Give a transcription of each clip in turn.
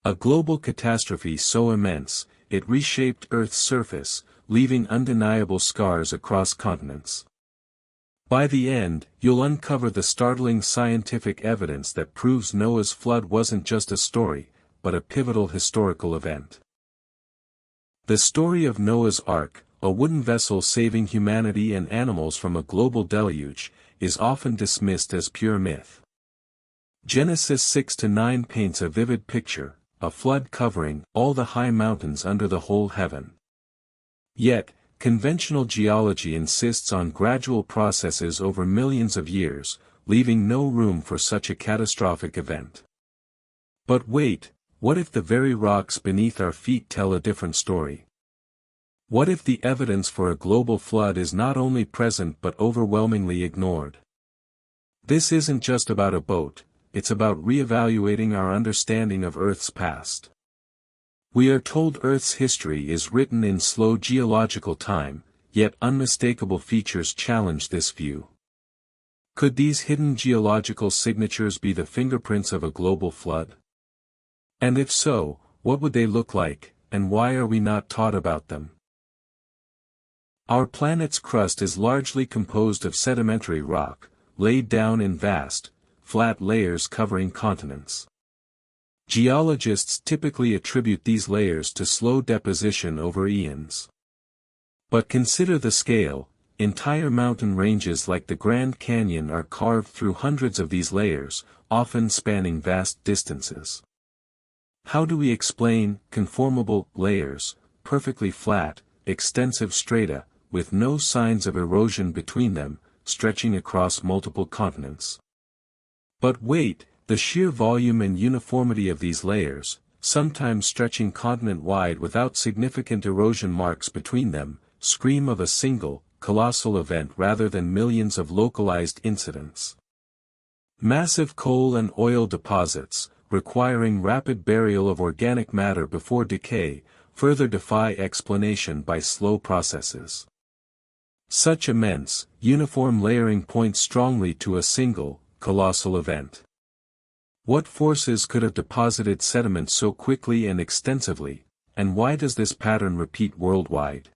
A global catastrophe so immense, it reshaped Earth's surface, leaving undeniable scars across continents. By the end, you'll uncover the startling scientific evidence that proves Noah's flood wasn't just a story, but a pivotal historical event. The story of Noah's Ark, a wooden vessel saving humanity and animals from a global deluge, is often dismissed as pure myth. Genesis 6-9 paints a vivid picture, a flood covering all the high mountains under the whole heaven. Yet, conventional geology insists on gradual processes over millions of years, leaving no room for such a catastrophic event. But wait, what if the very rocks beneath our feet tell a different story? What if the evidence for a global flood is not only present but overwhelmingly ignored? This isn't just about a boat, it's about reevaluating our understanding of Earth's past. We are told Earth's history is written in slow geological time, yet unmistakable features challenge this view. Could these hidden geological signatures be the fingerprints of a global flood? And if so, what would they look like, and why are we not taught about them? Our planet's crust is largely composed of sedimentary rock, laid down in vast, flat layers covering continents. Geologists typically attribute these layers to slow deposition over eons. But consider the scale: entire mountain ranges like the Grand Canyon are carved through hundreds of these layers, often spanning vast distances. How do we explain conformable layers, perfectly flat, extensive strata, with no signs of erosion between them, stretching across multiple continents? But wait, the sheer volume and uniformity of these layers, sometimes stretching continent-wide without significant erosion marks between them, scream of a single, colossal event rather than millions of localized incidents. Massive coal and oil deposits, requiring rapid burial of organic matter before decay, further defy explanation by slow processes. Such immense, uniform layering points strongly to a single, colossal event. What forces could have deposited sediment so quickly and extensively, and why does this pattern repeat worldwide?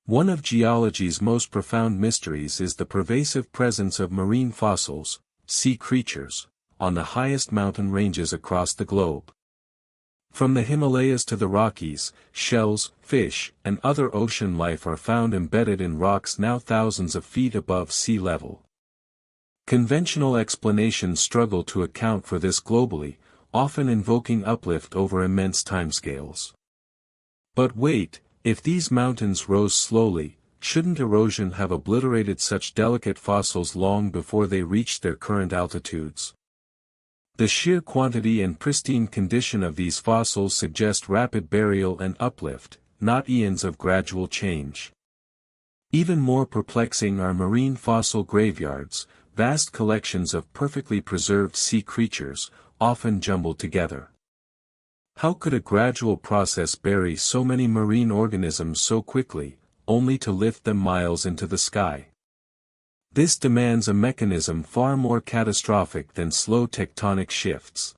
One of geology's most profound mysteries is the pervasive presence of marine fossils, sea creatures, on the highest mountain ranges across the globe. From the Himalayas to the Rockies, shells, fish, and other ocean life are found embedded in rocks now thousands of feet above sea level. Conventional explanations struggle to account for this globally, often invoking uplift over immense timescales. But wait, if these mountains rose slowly, shouldn't erosion have obliterated such delicate fossils long before they reached their current altitudes? The sheer quantity and pristine condition of these fossils suggest rapid burial and uplift, not eons of gradual change. Even more perplexing are marine fossil graveyards, vast collections of perfectly preserved sea creatures, often jumbled together. How could a gradual process bury so many marine organisms so quickly, only to lift them miles into the sky? This demands a mechanism far more catastrophic than slow tectonic shifts.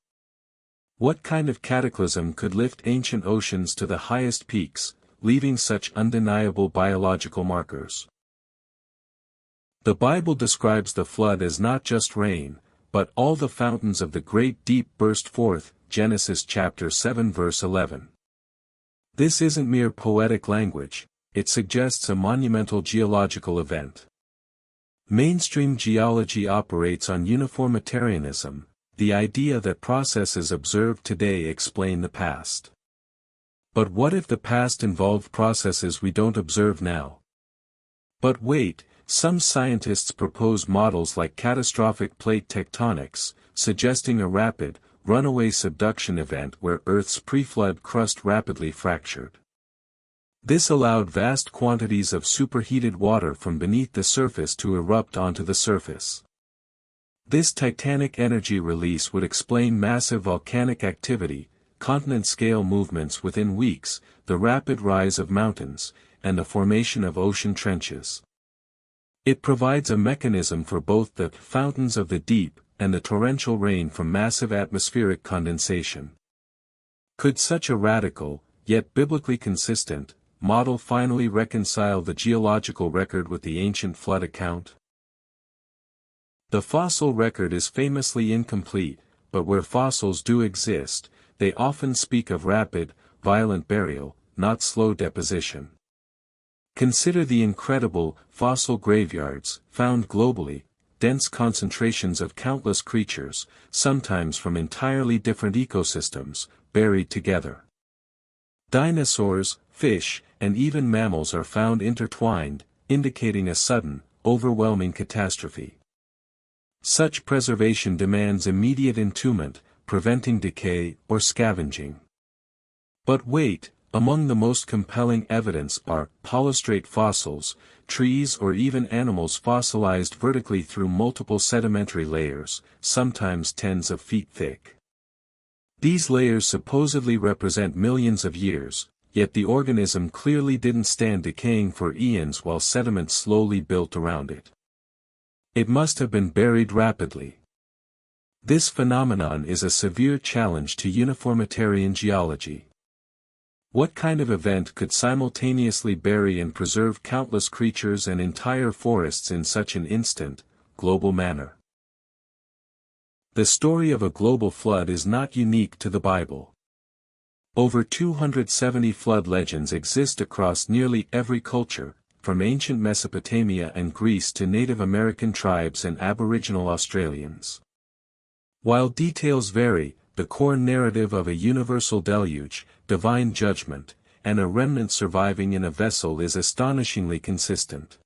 What kind of cataclysm could lift ancient oceans to the highest peaks, leaving such undeniable biological markers? The Bible describes the flood as not just rain, but all the fountains of the great deep burst forth, Genesis chapter 7 verse 11. This isn't mere poetic language, it suggests a monumental geological event. Mainstream geology operates on uniformitarianism, the idea that processes observed today explain the past. But what if the past involved processes we don't observe now? But wait, some scientists propose models like catastrophic plate tectonics, suggesting a rapid, runaway subduction event where Earth's pre-flood crust rapidly fractured. This allowed vast quantities of superheated water from beneath the surface to erupt onto the surface. This titanic energy release would explain massive volcanic activity, continent-scale movements within weeks, the rapid rise of mountains, and the formation of ocean trenches. It provides a mechanism for both the fountains of the deep, and the torrential rain from massive atmospheric condensation. Could such a radical, yet biblically consistent, model finally reconcile the geological record with the ancient flood account? The fossil record is famously incomplete, but where fossils do exist, they often speak of rapid, violent burial, not slow deposition. Consider the incredible fossil graveyards found globally, dense concentrations of countless creatures, sometimes from entirely different ecosystems, buried together. Dinosaurs, fish, and even mammals are found intertwined, indicating a sudden, overwhelming catastrophe. Such preservation demands immediate entombment, preventing decay or scavenging. But wait, among the most compelling evidence are polystrate fossils, trees or even animals fossilized vertically through multiple sedimentary layers, sometimes tens of feet thick. These layers supposedly represent millions of years, yet the organism clearly didn't stand decaying for eons while sediment slowly built around it. It must have been buried rapidly. This phenomenon is a severe challenge to uniformitarian geology. What kind of event could simultaneously bury and preserve countless creatures and entire forests in such an instant, global manner? The story of a global flood is not unique to the Bible. Over 270 flood legends exist across nearly every culture, from ancient Mesopotamia and Greece to Native American tribes and Aboriginal Australians. While details vary, the core narrative of a universal deluge, divine judgment, and a remnant surviving in a vessel is astonishingly consistent.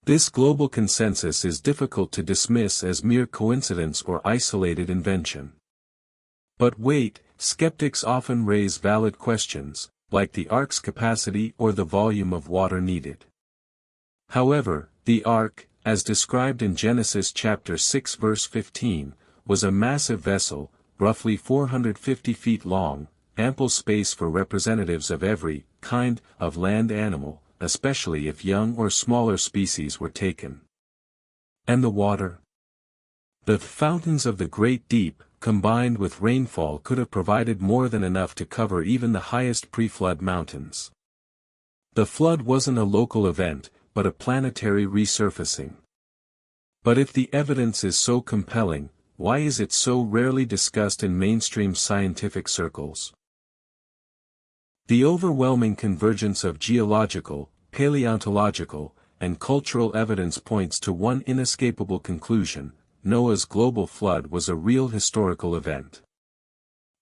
This global consensus is difficult to dismiss as mere coincidence or isolated invention. But wait, skeptics often raise valid questions, like the Ark's capacity or the volume of water needed. However, the Ark, as described in Genesis chapter 6 verse 15, was a massive vessel, roughly 450 feet long, ample space for representatives of every kind of land animal, especially if young or smaller species were taken. And the water? The fountains of the great deep, combined with rainfall, could have provided more than enough to cover even the highest pre-flood mountains. The flood wasn't a local event, but a planetary resurfacing. But if the evidence is so compelling, why is it so rarely discussed in mainstream scientific circles? The overwhelming convergence of geological, paleontological, and cultural evidence points to one inescapable conclusion: Noah's global flood was a real historical event.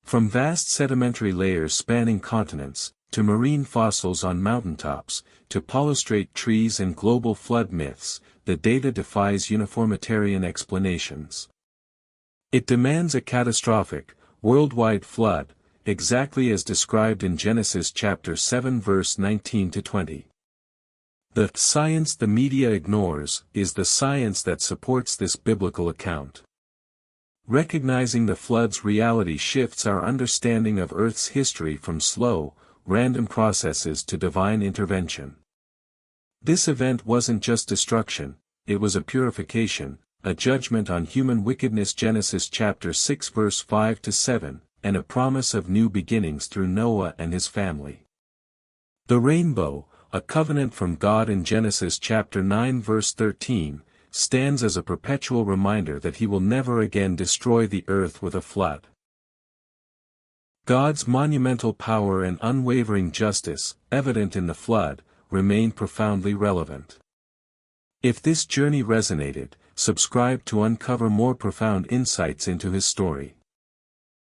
From vast sedimentary layers spanning continents, to marine fossils on mountaintops, to polystrate trees and global flood myths, the data defies uniformitarian explanations. It demands a catastrophic, worldwide flood, exactly as described in Genesis chapter 7 verse 19 to 20. The science the media ignores is the science that supports this biblical account. Recognizing the flood's reality shifts our understanding of Earth's history from slow, random processes to divine intervention. This event wasn't just destruction, it was a purification, a judgment on human wickedness, Genesis chapter 6 verse 5 to 7, and a promise of new beginnings through Noah and his family. The rainbow, a covenant from God in Genesis chapter 9 verse 13, stands as a perpetual reminder that he will never again destroy the earth with a flood. God's monumental power and unwavering justice, evident in the flood, remain profoundly relevant. If this journey resonated, subscribe to uncover more profound insights into his story.